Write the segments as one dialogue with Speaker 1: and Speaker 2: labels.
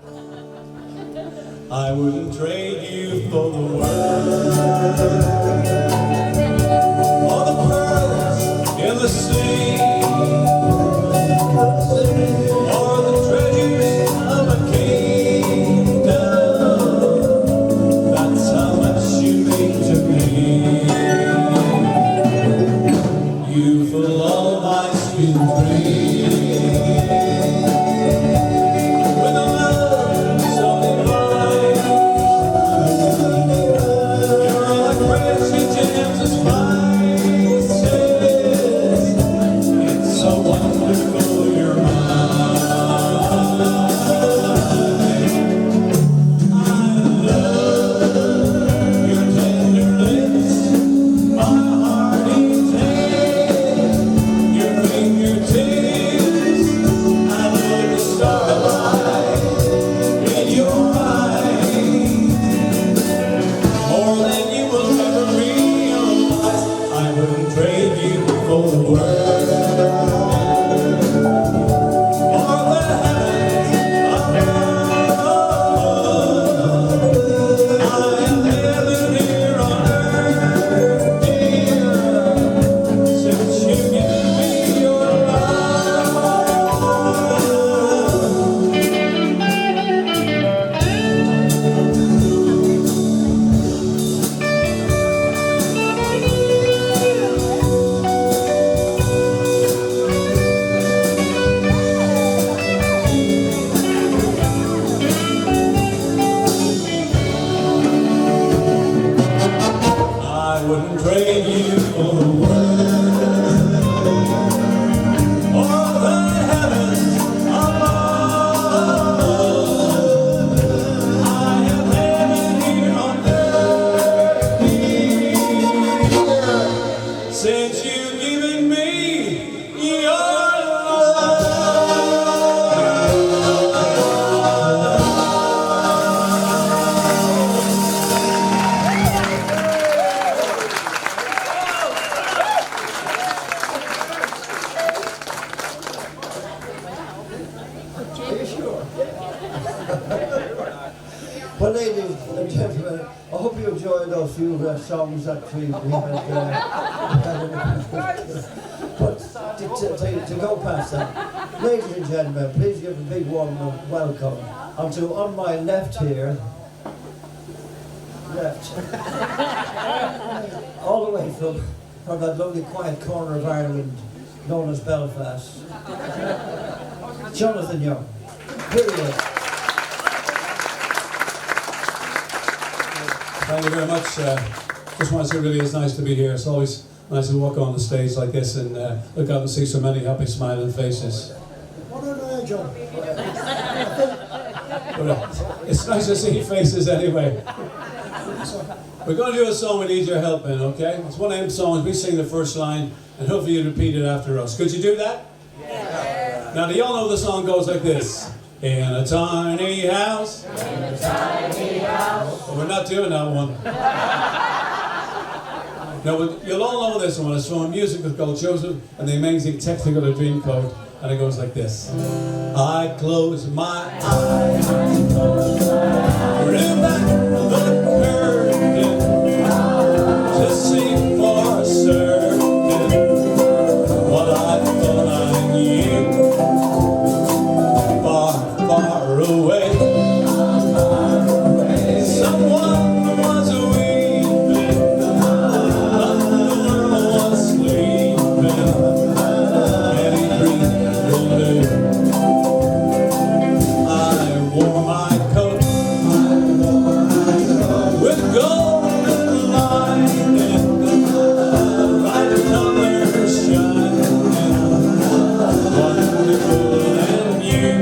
Speaker 1: I wouldn't trade you for the world, or the pearls in the sea, or the treasures of a kingdom. That's how much you mean to me. You fill all my sweet dreams.
Speaker 2: Well, ladies and gentlemen, I hope you enjoyed those few songs that we had. But to go past that, ladies and gentlemen, please give a big warm welcome unto on my left here, all the way from that lovely quiet corner of Ireland known as Belfast, Jonathan Young. Here he is.
Speaker 1: Thank you very much. Just want to say really it's nice to be here. It's always nice to walk on the stage like this and look out and see so many happy smiling faces.
Speaker 2: What are they, John?
Speaker 1: But, it's nice to see faces anyway. We're going to do a song we need your help in, okay? It's one of them songs. We sing the first line and hopefully you repeat it after us. Could you do that? Yeah. Now do y'all know the song goes like this? In a tiny house. In a tiny house. Well, we're not doing that one. No, you'll all know this one. It's from a musical called Joseph and the Amazing Technicolor Dreamcoat. And it goes like this. I close my eyes. Room back the curtain. To see for certain what I thought I knew. Far away, someone was weeping, another was sleeping, and he breathed blue. I wore my coat with golden lining, bright colors shining, wonderful and new.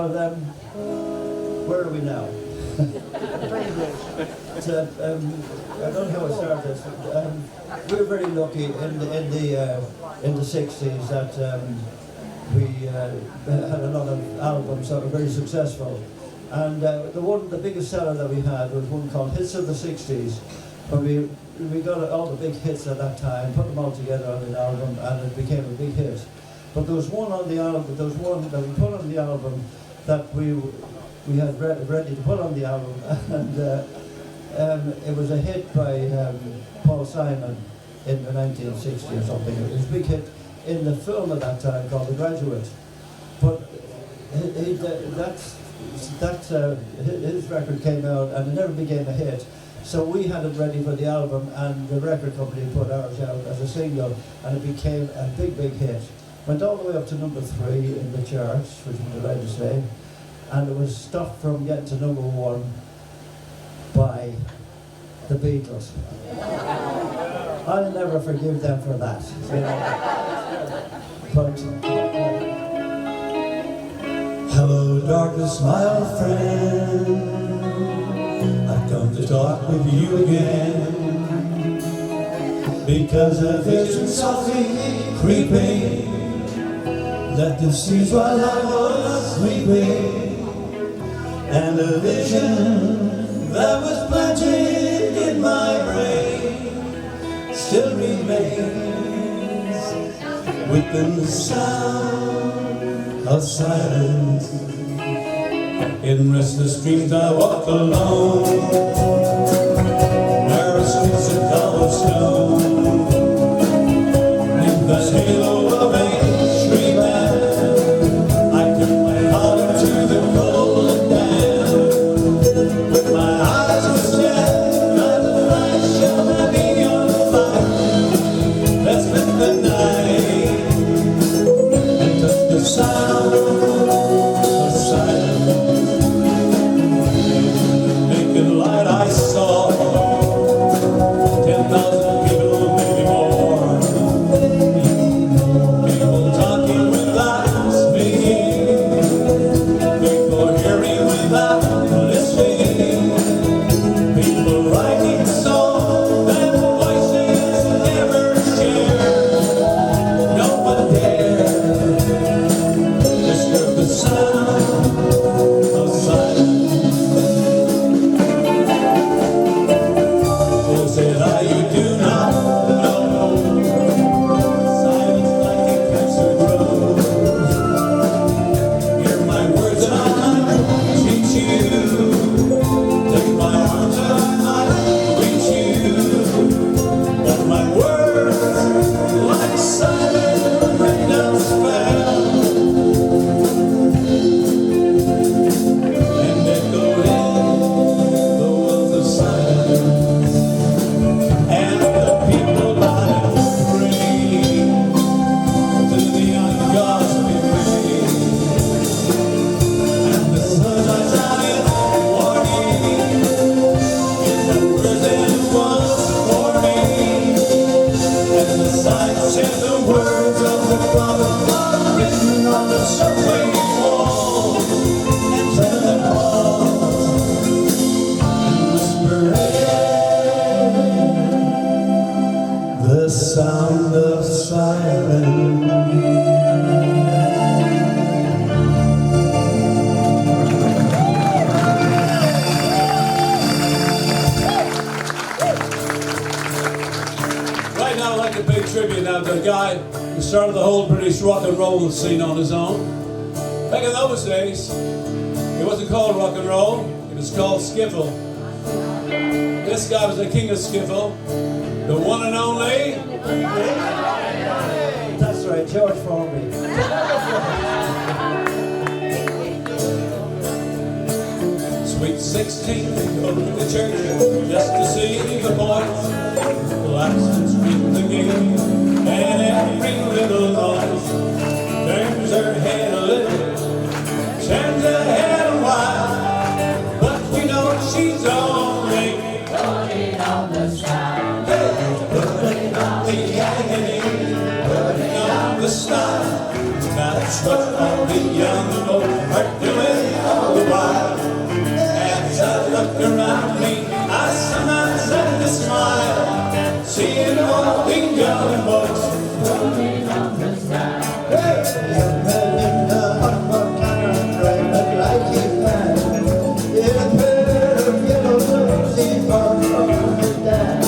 Speaker 2: well, where are we now? I don't know how it started. We were very lucky in the 60s that we had a lot of albums that were very successful. And the biggest seller that we had was one called Hits of the 60s. When we got all the big hits at that time, put them all together on an album, and it became a big hit. But there was one on the album, there was one that we put on the album that we had ready to put on the album, and it was a hit by Paul Simon in the 1960s or something. It was a big hit in the film at that time called The Graduate. But his record came out and it never became a hit. So we had it ready for the album, and the record company put ours out as a single, and it became a big, big hit. Went all the way up to number 3 in the charts, which I'm delighted to say, and it was stopped from getting to number 1 by the Beatles. I'll never forgive them for that. You know. But hello, darkness, my old friend. I've come to talk with you again, because a vision softly creeping left the seas while I was sleeping, and a vision that was planted in my brain still remains within the sound of silence. In restless dreams I walk alone, narrow streets of cobblestone, in the halo of a street lamp, I turn my heart into the golden dam. With my eyes on death, not the light shall not be on fire. Let's spend the night and touch the sound of silence. Light I saw 10,000 people, maybe more. People talking without speaking, people hearing without listening, people writing songs that voices never share. No one dared disturb the sound of silence. That you do not know, silence like a cancer grows. Hear my words and I might teach you, take my arms and I might reach you, but my words, like silent rain down spell, and echo in the wells of silence. And the people running free to the ungodly way, and the sun shines out in warning, in the words that it was for me, and the signs and the words of the prophet are written on the subway walls, and tenement halls, and whisper the sound of silence. Right now I'd like to pay tribute now to a guy who started the whole British rock and roll scene on his own. Back in those days, it wasn't called rock and roll, it was called skiffle. This guy was the king of skiffle. The one and only. That's right, George Formby. Sweet 16, go to the church just to see the boys. Relax and scream the game, and every little noise turns her head a little, turns her head a while, but you know she's only putting on the style. Putting on the agony, putting on the style. That's
Speaker 1: That's what all the young folks are doing all the while. As I look around me, I sometimes have to smile, seeing all the young folks running on the side.
Speaker 2: Hey, young man in the hot one car, driving like he can, in a pair of yellow boots, he farms on his dad.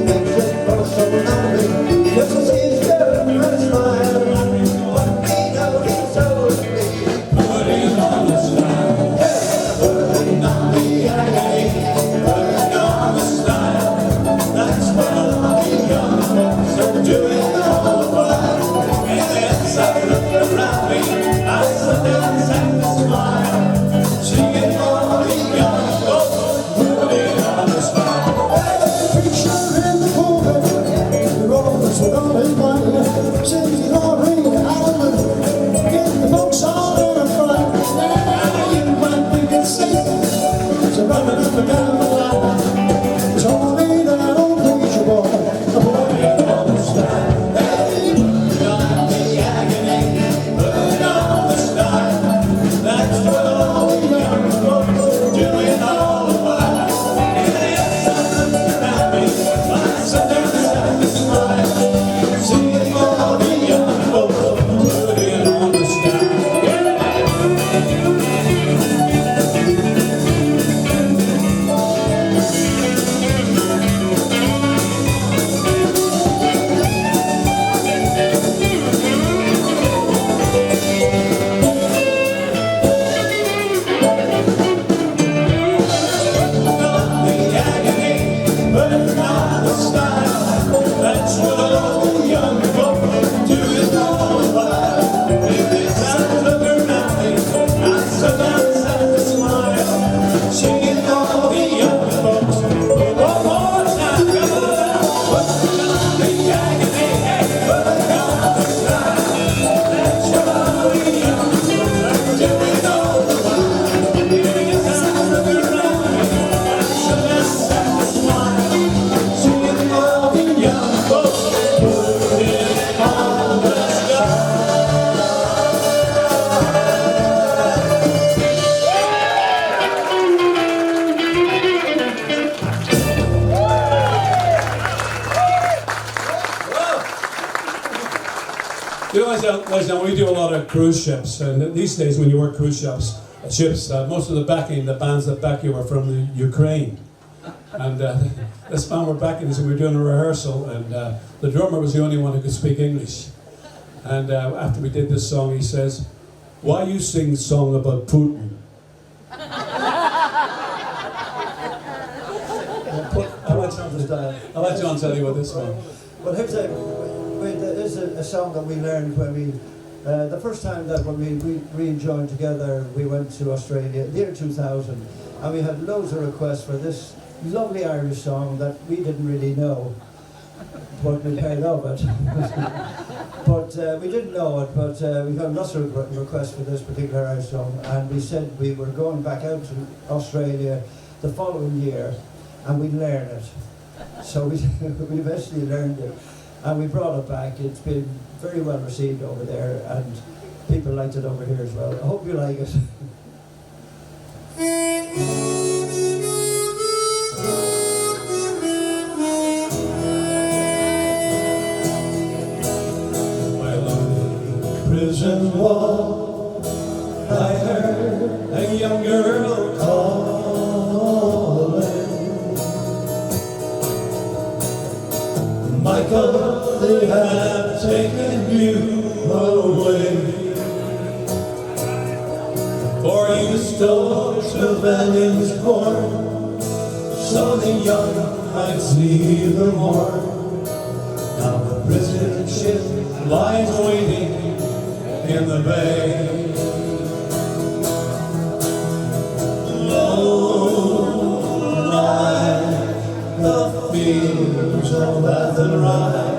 Speaker 2: Makes it go so lonely, just to see his girlfriend smile. What he knows he's so sweet,
Speaker 1: Putting on the style, putting on the agony, putting on the style. That's what all the young folks are doing all the while. And as I look around me, I sometimes have to smile, seeing all the young folks putting on the style.
Speaker 3: Preacher in the pulpit, the rollers were going by, singing glory, hallelujah, getting the folks all in a fright. Now you might think it's safe, so running up and down the line. It's only that old preacher boy, putting on the style.
Speaker 1: Put on the agony, put on the style. That's what all the young folks are doing all the while. And as I look around me, I sometimes have to smile, seeing all the young folks putting on the style. The agony, putting on the style. That's what all the young folks are doing all the while. And as I look around me, I sometimes have to smile, seeing all the young folks. One more time, come on now. Putting on the agony, putting on the style. That's what all the young folks are doing all the while. And as I look around me, I sometimes have to smile, seeing all the young folks putting on the style. You know, Wes, we do a lot of cruise ships, and these days when you work cruise ships, most of the bands that back you are from the Ukraine. And this band were backing us, and we were doing a rehearsal, and the drummer was the only one who could speak English. And after we did this song, he says, "Why you sing song about Putin?" I'll let John tell you what this one.
Speaker 2: Well, here's there's a song that we learned when we, the first time that when we rejoined together, we went to Australia, the year 2000, and we had loads of requests for this lovely Irish song that we didn't really know, but we heard of it. But we didn't know it, but we got lots of requests for this particular Irish song, and we said we were going back out to Australia the following year, and we'd learn it. So we eventually learned it, and we brought it back. It's been very well received over there, and people liked it over here as well. I hope you like it.
Speaker 1: While on the prison wall, I heard a young girl calling, "Michael, they have taken you away, for you stole Cleveleys corn, so the young might see the morn. Now the prison ship lies waiting in the bay. Low lie the fields of Athenry,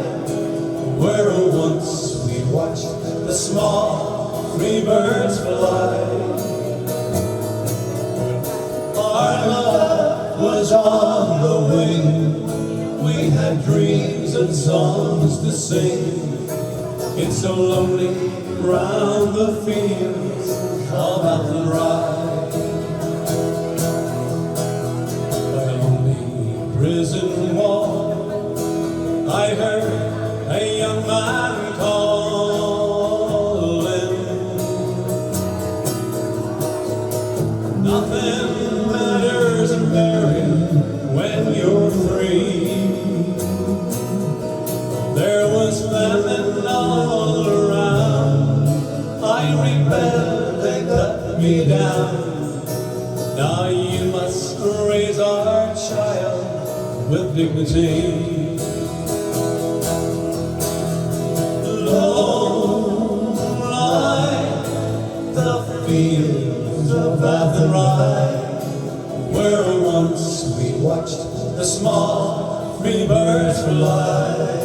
Speaker 1: where once we watched the small free birds fly. Our love was on the wing, we had dreams and songs to sing, It's so lonely round the fields of Athen Rye. By a lonely prison wall, I heard a young man calling. Nothing matters in Mary when you're free. There was famine all around. I rebelled, they cut me down. Now you must raise our child with dignity. Long lie the fields of Athen Rye, where once we watched the small free birds fly.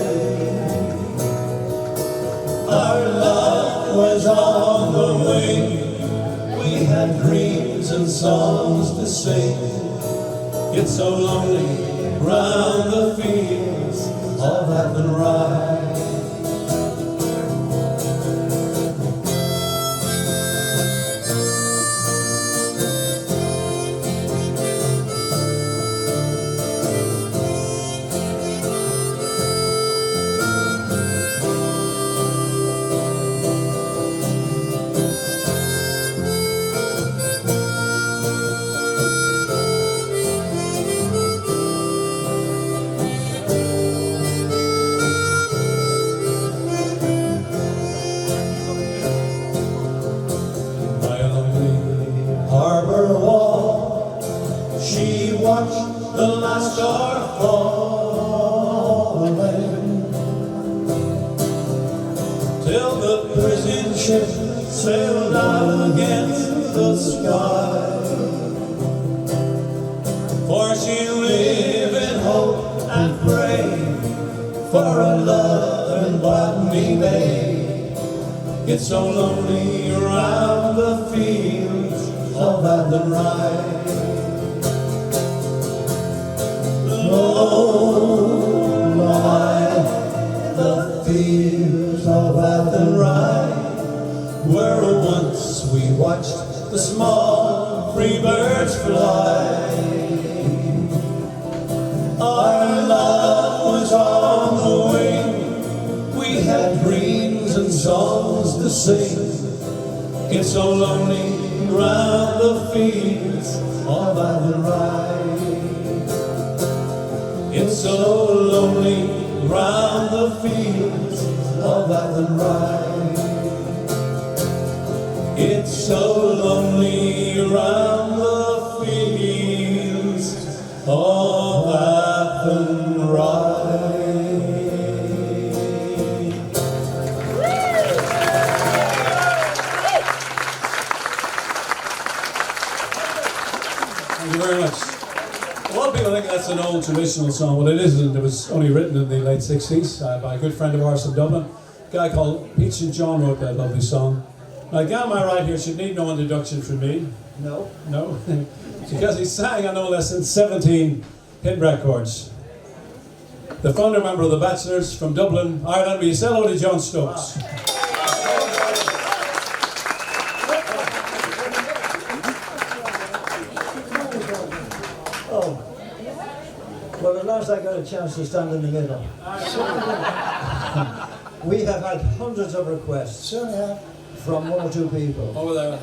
Speaker 1: Our love was on the wing. We had dreams and songs to sing. It's so lonely round the fields of Athen Rye. She watched the last star falling till the prison ship sailed out against the sky. For she lived in hope and prayed for a love in Botany Bay. It's so lonely around the fields of Athen Rye. Long lie the fields of Athen Rye, where once we watched the small free birds fly. Our love was on the wing. We had dreams and songs to sing. It's so lonely round the fields of Athen Rye. It's so lonely round the fields of Athen Rye. It's so lonely round the fields of Athen Rye. Thank you very much. A lot of people think that's an old traditional song. Well, it isn't. It was only written in the late 60s by a good friend of ours from Dublin. A guy called Pete St. John wrote that lovely song. Now, the guy on my right here should need no introduction from me.
Speaker 2: No.
Speaker 1: No? Because he sang on no less than 17 hit records. The founder member of the Bachelors from Dublin, Ireland. Will you say hello to John Stokes?
Speaker 2: Oh. Well, at last I got a chance to stand in the middle. We have had hundreds of requests.
Speaker 3: Certainly have.
Speaker 2: From one or two people.
Speaker 1: Over there.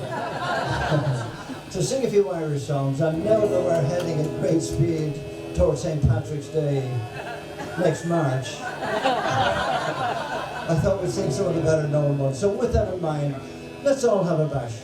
Speaker 2: To sing a few Irish songs, and now that we're heading at great speed towards St. Patrick's Day next March, I thought we'd sing some of the better known ones. So with that in mind, let's all have a bash.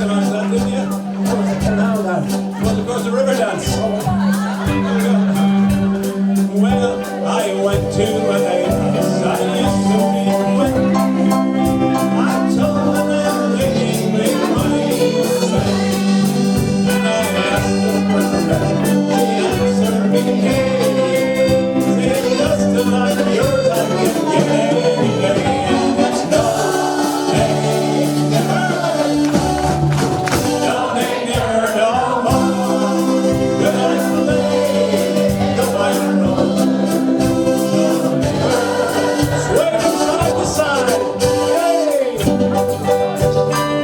Speaker 1: recognize that, didn't you?
Speaker 2: Now that.
Speaker 1: Well, of course, the river dance. There we go. Well, I went to a lake, I used to be wet. I told her that lady make money back. And I asked her for rent. She answered me, hey, said just like yours I can get any day. And it's no, ain't never, no, ain't never, no more. Good night, lady, the white rose. Sway from side to side. Hey!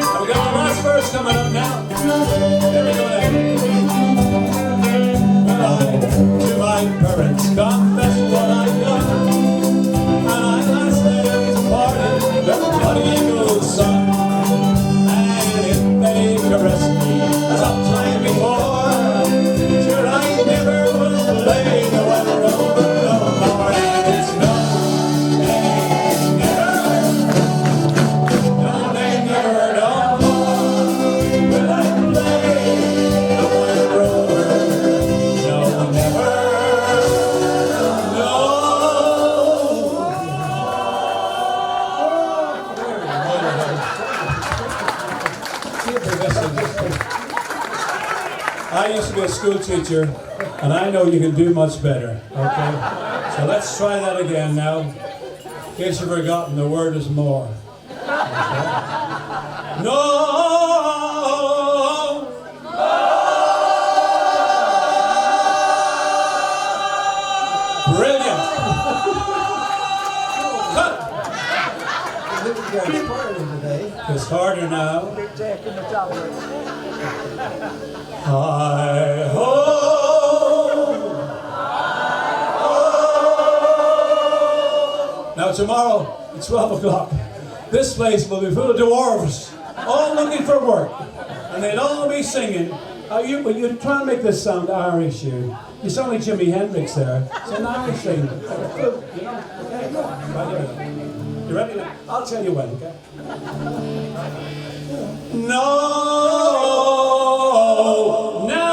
Speaker 1: Have we got the last verse coming up now? There we go then. Well, I to my parents confess what I've done, and I asked them to pardon the prodigal son. And if they caress me as I've tried before, sure I never will play the one road no more. And it's no, ain't never, no, ain't never, no more will I play the one road. No, never, no. I used to be a school teacher, and I know you can do much better, okay? So let's try that again now. In case you've forgotten, the word is more. Okay? No! Brilliant! Cut! It's harder now. Hi ho! Now tomorrow at 12 o'clock, this place will be full of dwarves, all looking for work, and they'll all be singing. But you try and make this sound Irish, you. You sound like Jimi Hendrix there. It's an Irish thing. You know? Okay, go on. Right, here we go. You ready now? I'll tell you when, okay? No! Now!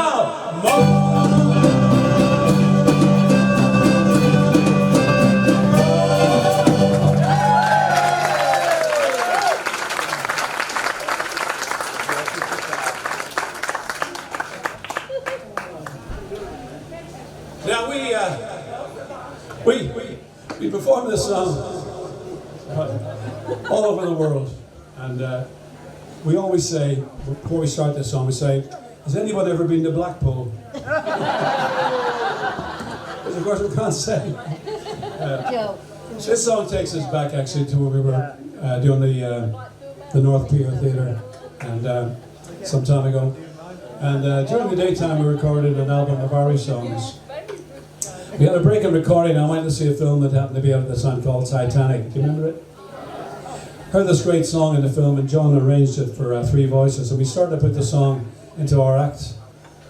Speaker 1: Now we perform this song all over the world, and we always say before we start this song, we say, "Has anyone ever been to Blackpool?" Because of course we can't say. So this song takes us back actually to when we were doing the North Pier Theatre, and some time ago. And during the daytime we recorded an album of Irish songs. We had a break in recording. I went to see a film that happened to be out at the time called Titanic. Do you remember it? Heard this great song in the film, and John arranged it for 3 voices. And we started to put the song into our act.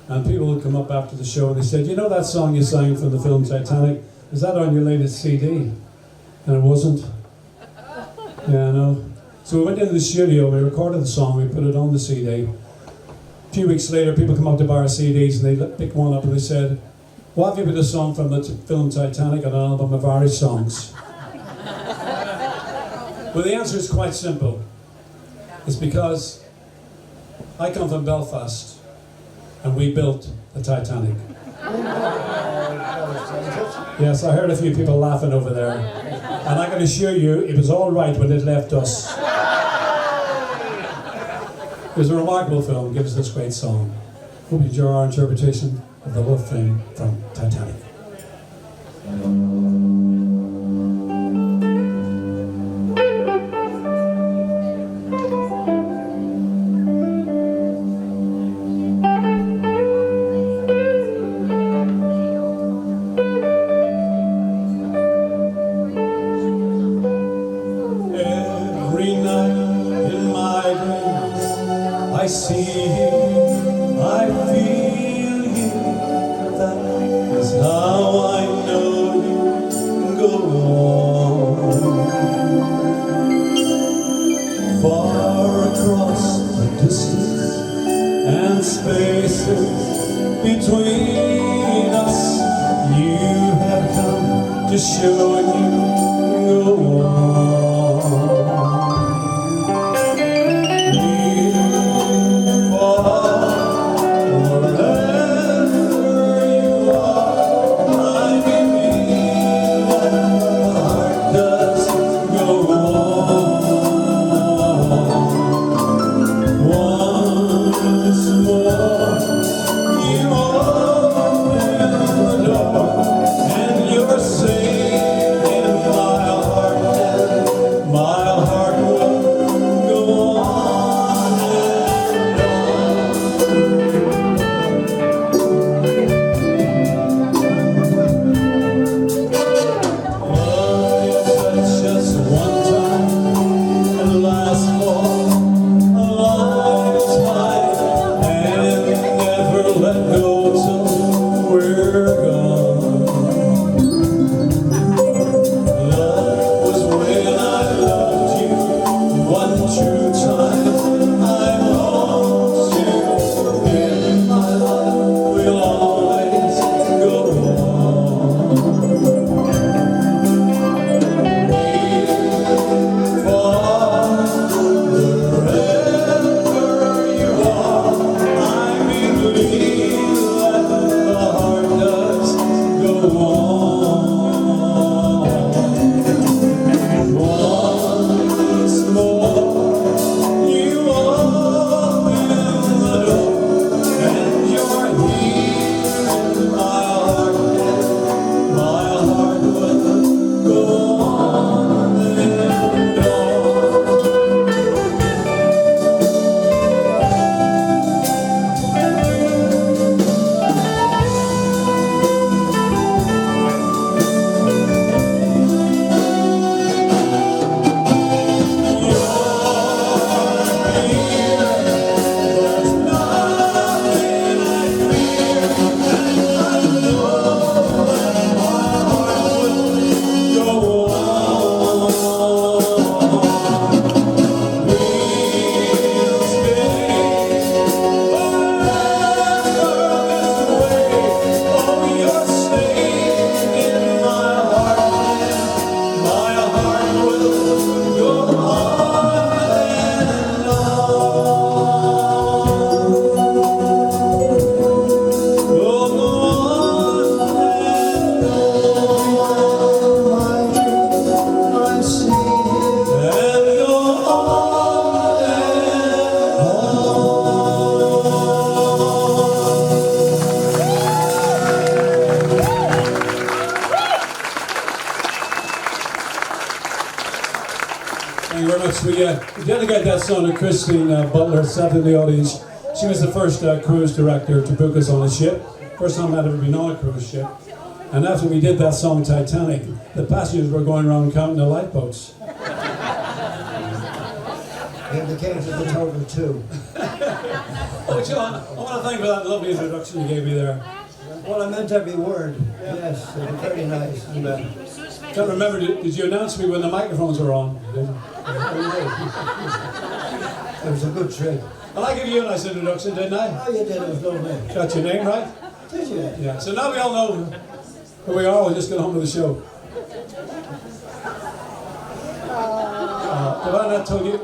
Speaker 1: And people would come up after the show and they said, "You know that song you sang from the film Titanic? Is that on your latest CD?" And it wasn't. Yeah, I know. So we went into the studio, we recorded the song, we put it on the CD. A few weeks later, people come up to buy our CDs and they picked one up and they said, "Why have you put a song from the film Titanic on an album of Irish songs?" Well, the answer is quite simple. It's because I come from Belfast and we built the Titanic. Yes, I heard a few people laughing over there. And I can assure you, it was all right when it left us. It was a remarkable film, gives us this great song. Hope you enjoy our interpretation of the love theme from Titanic. Every night in my dreams I see you, I feel you. That is how I know you go on. Far across the distance spaces between us. You have come to show you go on. You are wherever you are. I believe that the heart does go on. Once more, you open the door, and you're safe in my heart. My heart will go on and on. Love you touch just one time and last for a lifetime, and never let go till we're gone. Love was when I loved you one true time. I want you in my life, will always go on. Wherever you are, I believe that the heart does go on. Once more, you open the door, and you're here in my heart. My heart will go on and on. There's nothing I fear, and I know that my heart will go on. We'll stay forever this way. Oh, you're safe in my heart, and my heart will go on and
Speaker 3: I see
Speaker 1: Thank you very much. We dedicate that song to Christine Butler, sat in the audience. She was the first cruise director to book us on a ship. First time I'd ever been on a cruise ship. And after we did that song, Titanic, the passengers were going around counting the lifeboats.
Speaker 2: In the case of the total two.
Speaker 1: Oh, John, I want to thank you for that lovely introduction you gave me there.
Speaker 2: Well, I meant every word. Yes, it was very nice. And,
Speaker 1: Can't remember, did you announce me when the microphones were on?
Speaker 2: it was a good trick.
Speaker 1: Well, I gave you a nice introduction, didn't I?
Speaker 2: Oh, you did. It was lovely.
Speaker 1: Got your name right?
Speaker 2: Did you?
Speaker 1: Yeah, so now we all know who we are. We'll just get on with the show. Have I not told you?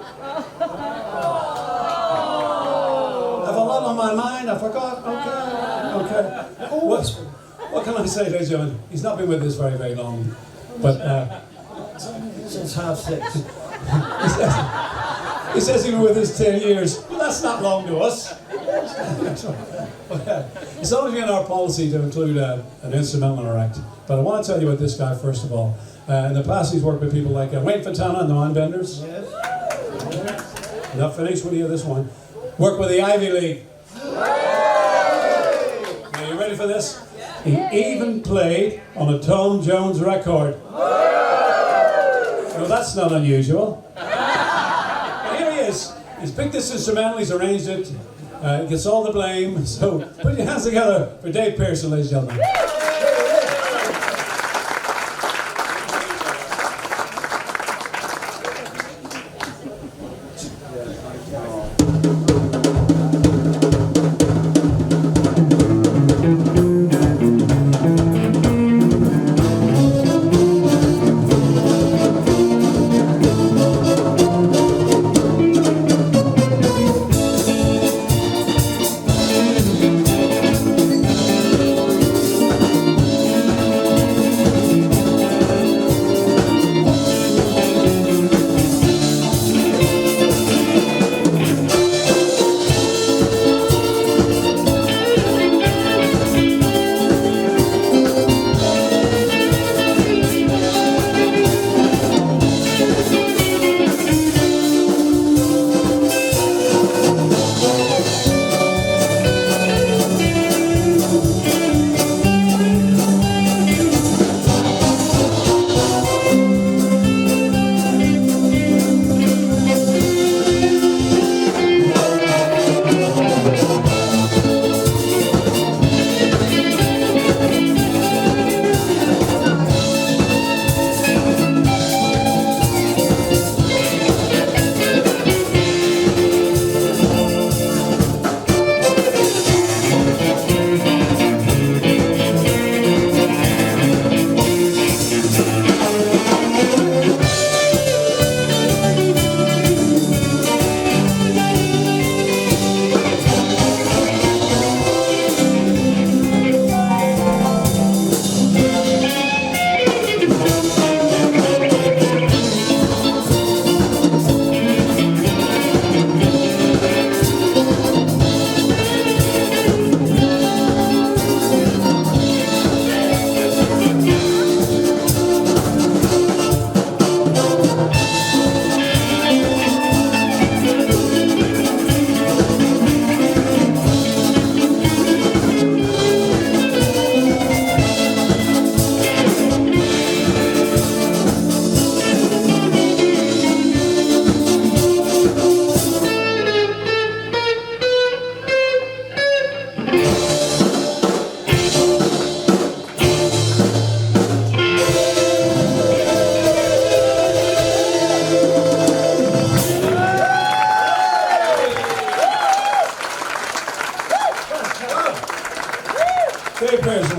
Speaker 1: Have a lot on my mind. I forgot. Okay. What can I say, ladies and gentlemen? He's not been with us very long. But
Speaker 2: Since 6:30.
Speaker 1: he says he's been with us 10 years. Well, that's not long to us. It's always been our policy to include an instrumental act. But I want to tell you about this guy first of all. In the past, he's worked with people like Wayne Fontana and the Mindbenders.
Speaker 2: Yes.
Speaker 1: Not finished with you this one. Worked with the Ivy League. Are you ready for this? He even played on a Tom Jones record. Well, that's not unusual. And here he is. He's picked this instrumental, he's arranged it, gets all the blame. So put your hands together for Dave Pearson, ladies and gentlemen.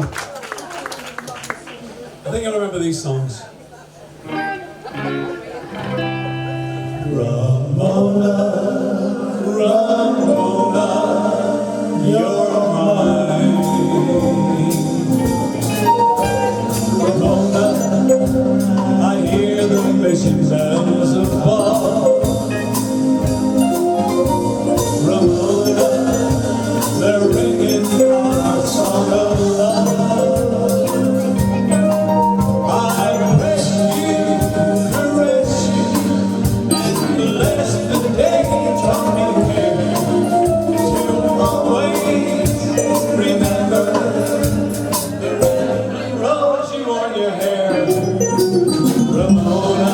Speaker 1: I think you'll remember these songs. Ramona, Ramona, you're mine. Ramona, I hear the fishing bells of fall. Ramona, they're ringing our song of love. I caress you, and bless the day you taught me here to always remember the red rose you wore in your hair. Ramona,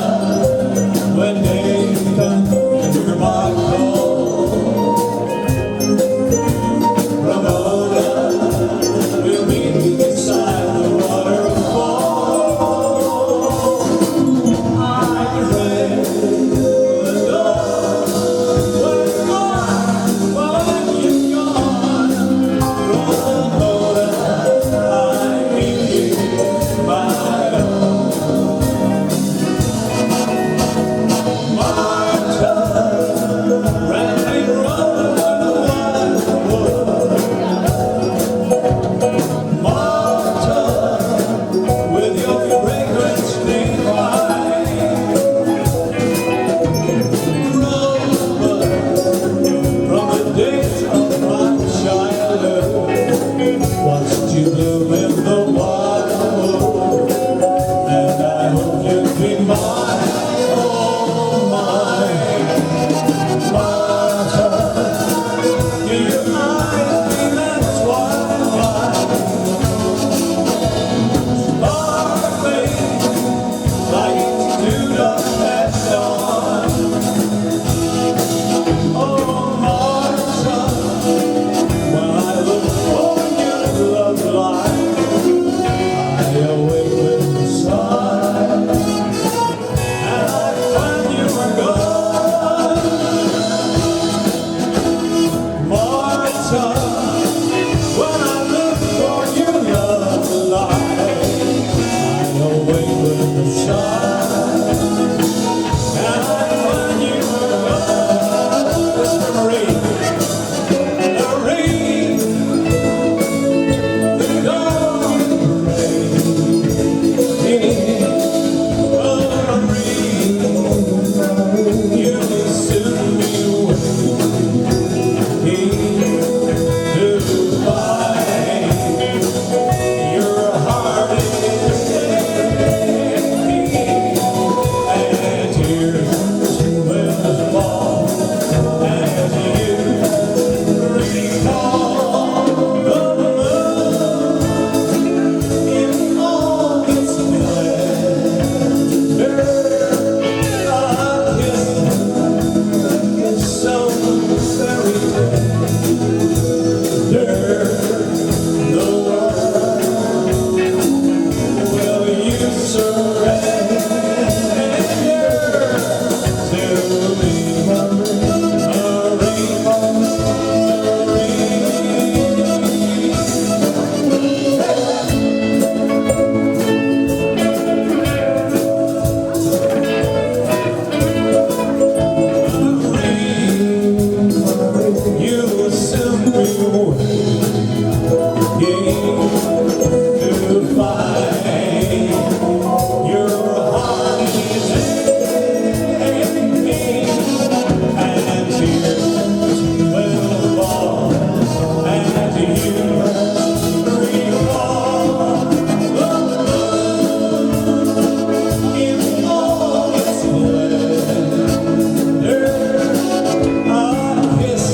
Speaker 1: when days come and you're my call, Ramona, we'll meet beside the waterfall. I pray the door when you're gone. Ramona, I need you, my own. Marta, ran Marta, with your fragrance divine. Roma, from the days of my childhood, watched you bloom in the wildwood, and I hope you'll be mine, oh mine. Marta, your eyes mean that's why sparkling like dew at dawn. Oh, Marta, when I look for your love light, I awake with the sun, and I find you were gone. Marta, when I look for your love light, I awake with the sun, and I find you were gone. Mr. Marie, the rain, the golden rain, oh Marie, you will soon be waiting to find your heart is aching, and tears will fall as you recall the moon in all its splendor. A kiss so very tender. The world, will you surrender to me, Marie, Marie, you will soon be waiting to find your heart is aching, and tears will fall as you recall the moon in all its splendor. A kiss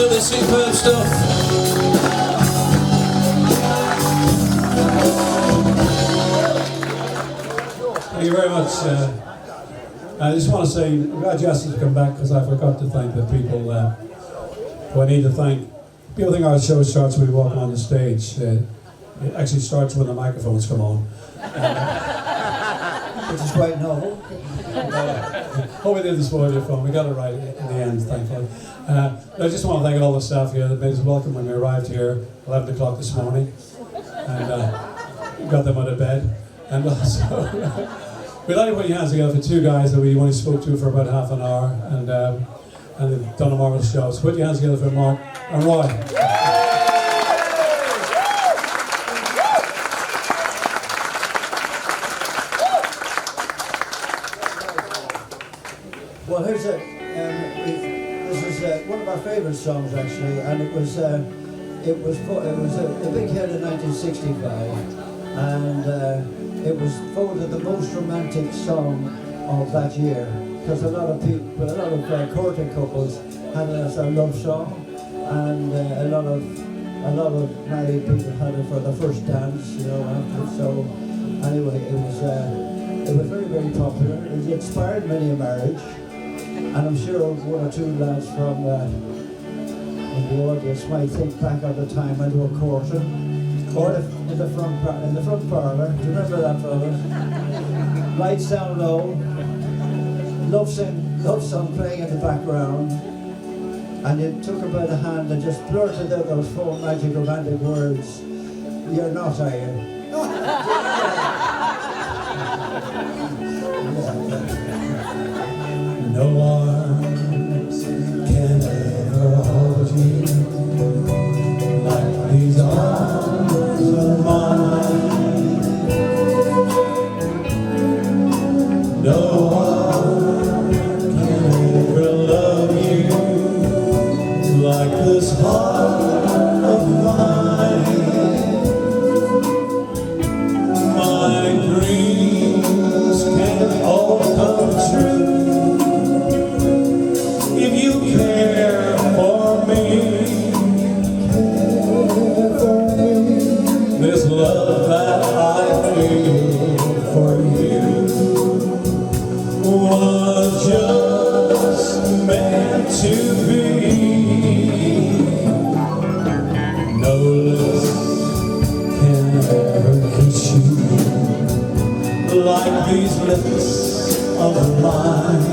Speaker 1: absolutely superb stuff. Thank you very much. I just want to say, I'm glad you asked us to come back because I forgot to thank the people who I need to thank. People think our show starts when we walk on the stage. It actually starts when the microphones come on.
Speaker 2: Which is quite novel.
Speaker 1: Hope we didn't spoil your fun. We got it right in the end, thankfully. I just want to thank all the staff here that made us welcome when we arrived here 11 o'clock this morning. And got them out of bed. And also, we'd like to put your hands together for two guys that we only spoke to for about half an hour. And they've done a marvelous job. So put your hands together for Mark and Roy.
Speaker 2: Well, here's this is one of our favourite songs actually, and it was a big hit in 1965, and it was voted the most romantic song of that year because a lot of people, a lot of courting couples had it as their love song, and a lot of married people had it for the first dance, you know. After, so anyway, it was very, very popular. It inspired many a marriage. And I'm sure one or two lads from in the audience might think back on the time I do a courting, or in the front parlour. Do you remember that, fellas? Lights down low, love song playing in the background, and you took her by the hand and just blurted out those four magic romantic words. You're not, are you?
Speaker 1: No arms can ever hold you like these arms of mine. No one can ever love you like this heart of mine. My dreams can all come true. This love that I feel for you was just meant to be. No lips can ever kiss you like these lips of mine.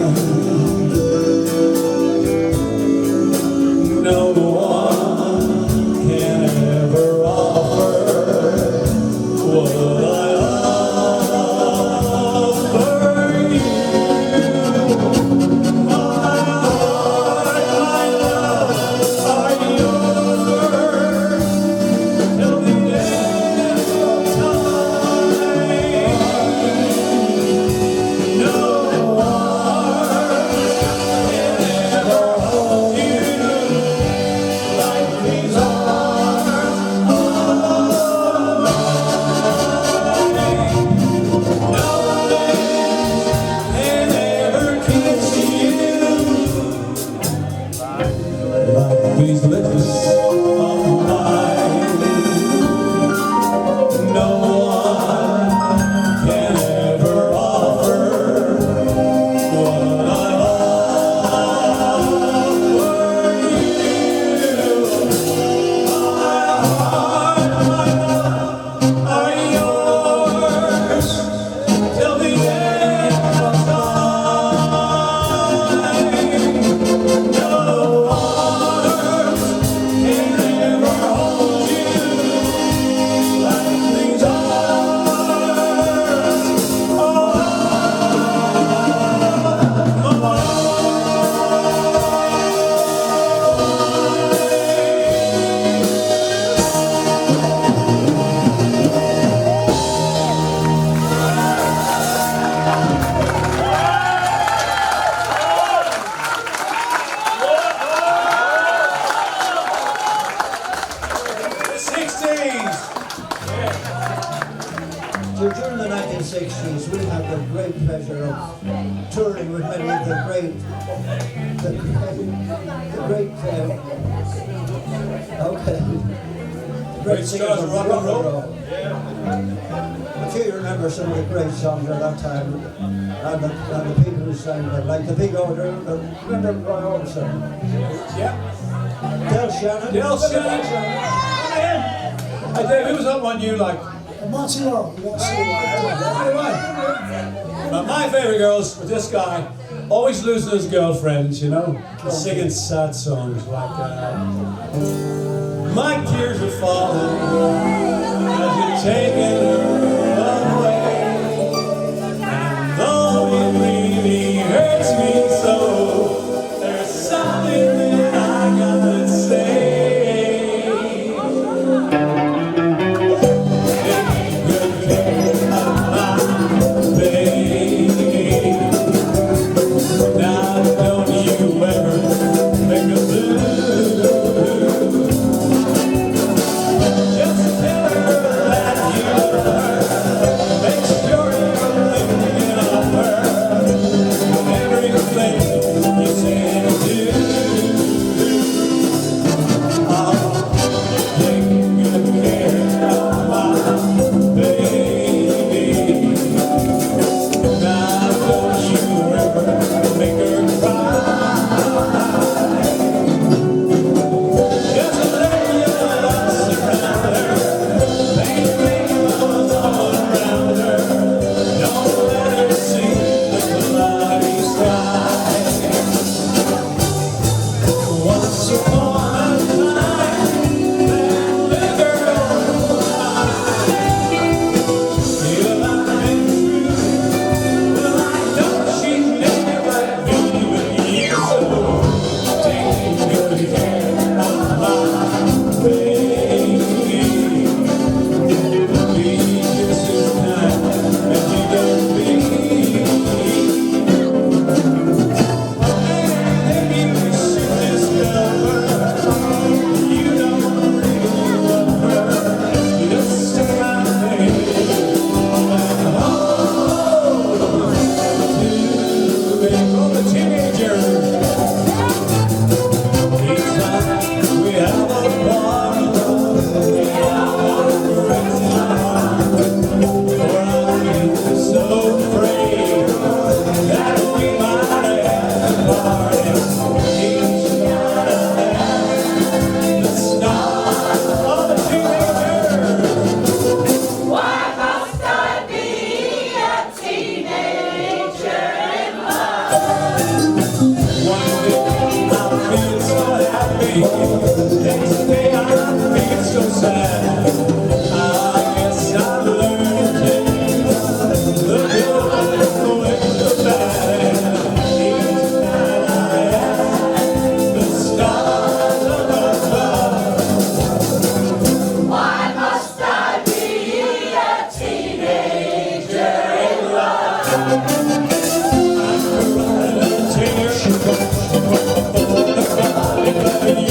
Speaker 1: No one can ever offer what I offer you. My love, are yours till the end of time. No one can ever hold you like these arms of mine. Nothing can ever kiss you like these lips of mine. No one can ever offer what I offer you. Are yours till the end of time. No arms can ever hold you like these arms of mine.
Speaker 2: So during the 1960s, we had the great pleasure of touring with many of the great Okay.
Speaker 1: Great stars of rock and roll.
Speaker 2: If you remember some of the great songs at that time, and the people who sang them, like the big order, remember Roy Orbison?
Speaker 1: Yeah.
Speaker 2: Del Shannon?
Speaker 1: Del Shannon. Hey Dave, who was that one you like?
Speaker 3: Marty Long, you want to see
Speaker 1: But my favourite girls was this guy, always losing his girlfriends, you know, singing sad songs like my tears are falling as you're taking her away. And though it really hurts me so, there's something that I gotta say.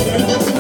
Speaker 3: it.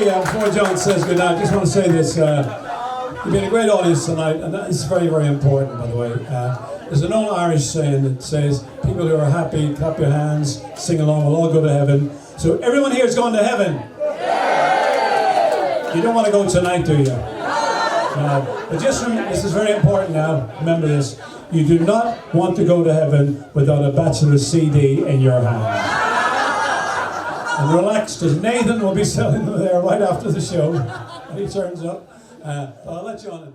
Speaker 1: before John says goodnight, I just want to say this. You've been a great audience tonight, and that is very, very important, by the way. There's an old Irish saying that says, people who are happy, clap your hands, sing along, will all go to heaven. So everyone here is going to heaven. You don't want to go tonight, do you? But just remember, this is very important now, remember this. You do not want to go to heaven without a Bachelors CD in your hand. And relax, because Nathan will be selling them there right after the show when he turns up. I'll let you on.